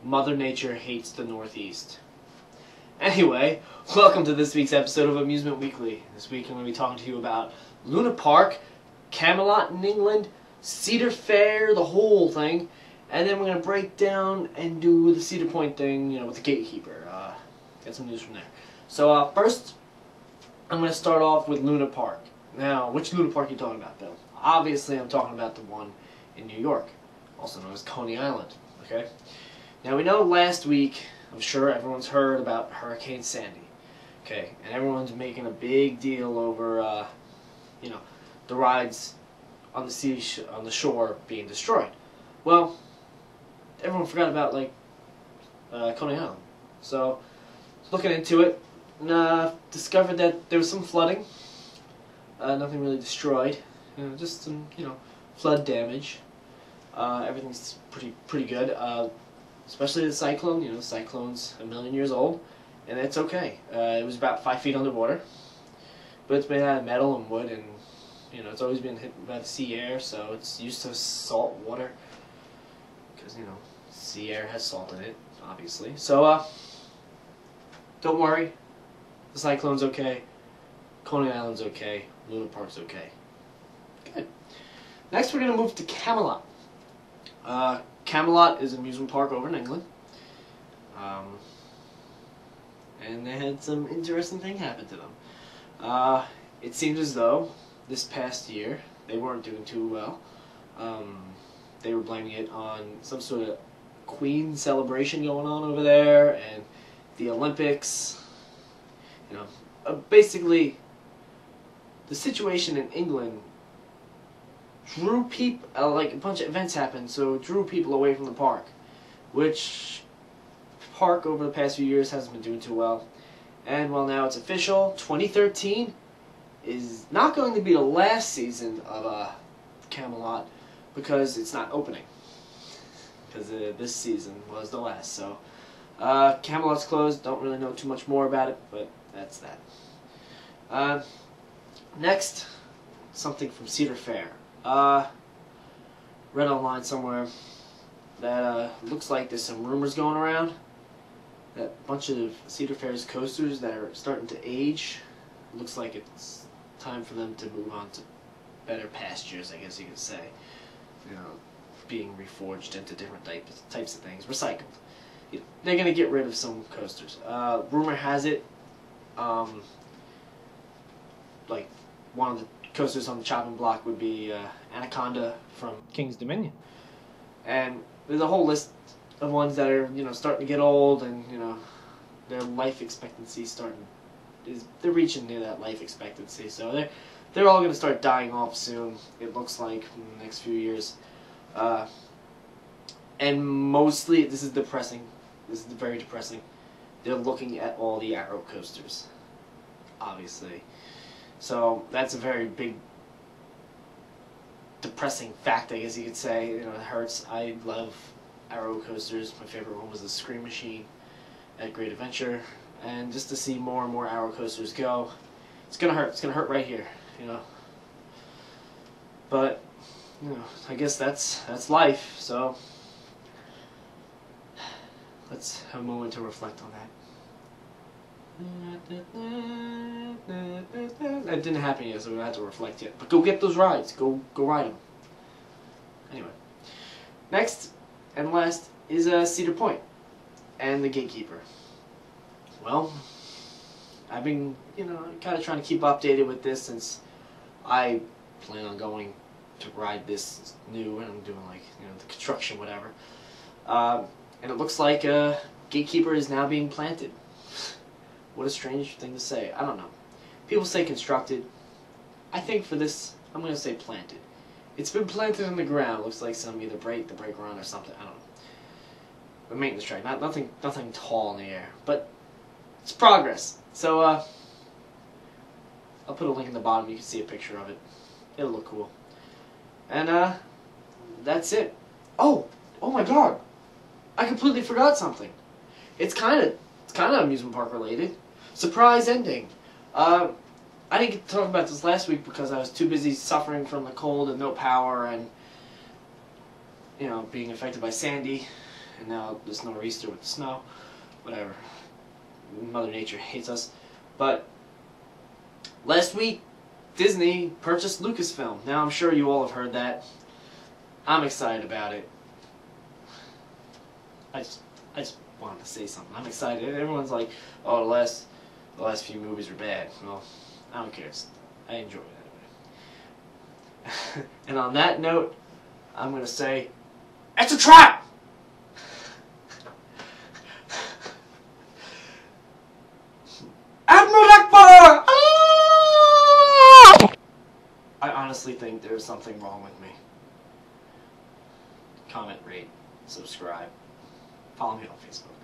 Mother Nature hates the Northeast. Anyway, welcome to this week's episode of Amusement Weekly. This week I'm going to be talking to you about Luna Park, Camelot in England, Cedar Fair, the whole thing, and then we're going to break down and do the Cedar Point thing, with the gatekeeper. Get some news from there. So first, I'm going to start off with Luna Park. Now, which Luna Park are you talking about, Bill? Obviously, I'm talking about the one in New York, also known as Coney Island. Okay. Now we know last week, I'm sure everyone's heard about Hurricane Sandy. Okay, and everyone's making a big deal over, the rides on the shore being destroyed. Well, everyone forgot about Coney Island. So, looking into it, discovered that there was some flooding. Nothing really destroyed. Just some, flood damage. Everything's pretty good. Especially the cyclone. The cyclone's 1,000,000 years old, and it's okay. It was about 5 feet underwater, but it's made out of metal and wood, and it's always been hit by the sea air, so it's used to salt water, because sea air has salt in it, obviously. So don't worry, the cyclone's okay, Coney Island's okay, Luna Park's okay. Good. Next, we're gonna move to Camelot. Camelot is an amusement park over in England, and they had some interesting thing happen to them. It seems as though this past year they weren't doing too well. They were blaming it on some sort of Queen celebration going on over there, and the Olympics. Basically, the situation in England drew people, a bunch of events happened, so it drew people away from the park, which park over the past few years hasn't been doing too well. And well, now it's official, 2013 is not going to be the last season of Camelot, because it's not opening, because this season was the last. So Camelot's closed. Don't really know too much more about it, but that's that. Next, something from Cedar Fair. Read online somewhere that looks like there's some rumors going around that a bunch of Cedar Fair's coasters that are starting to age, looks like it's time for them to move on to better pastures, I guess you could say. Being reforged into different types of things, recycled. They're going to get rid of some coasters. Rumor has it, one of the coasters on the chopping block would be Anaconda from King's Dominion. And there's a whole list of ones that are, starting to get old, and, their life expectancy they're reaching near that life expectancy. So they're all going to start dying off soon, it looks like, in the next few years. And mostly, this is depressing. This is very depressing. They're looking at all the Arrow coasters, obviously. So that's a very big, depressing fact, I guess you could say. It hurts. I love Arrow coasters. My favorite one was the Scream Machine at Great Adventure, and just to see more and more Arrow coasters go, it's gonna hurt. It's gonna hurt right here, But I guess that's life. So let's have a moment to reflect on that. That didn't happen yet, so we don't have to reflect yet. But go get those rides. Go ride them. Anyway. Next and last is Cedar Point and the gatekeeper. Well, I've been, kind of trying to keep updated with this since I plan on going to ride this new, and I'm doing the construction, whatever. And it looks like gatekeeper is now being planted. What a strange thing to say. I don't know. People say constructed. I think for this, I'm going to say planted. It's been planted in the ground. Looks like some either the break run or something. I don't know. The maintenance track. Nothing tall in the air. But it's progress. So, I'll put a link in the bottom. You can see a picture of it. It'll look cool. And, that's it. Oh my God. I completely forgot something. It's kind of amusement park related. Surprise ending. I didn't get to talk about this last week because I was too busy suffering from the cold and no power and being affected by Sandy and now this nor'easter with the snow. Whatever. Mother Nature hates us. But last week, Disney purchased Lucasfilm. Now I'm sure you all have heard that. I'm excited about it. I just wanted to say something. I'm excited. Everyone's like, "Oh, the last few movies were bad." Well, I don't care. I enjoy it anyway. And on that note, I'm gonna say, it's a trap. Admiral Akbar! I honestly think there's something wrong with me. Comment, rate, subscribe. Follow me on Facebook.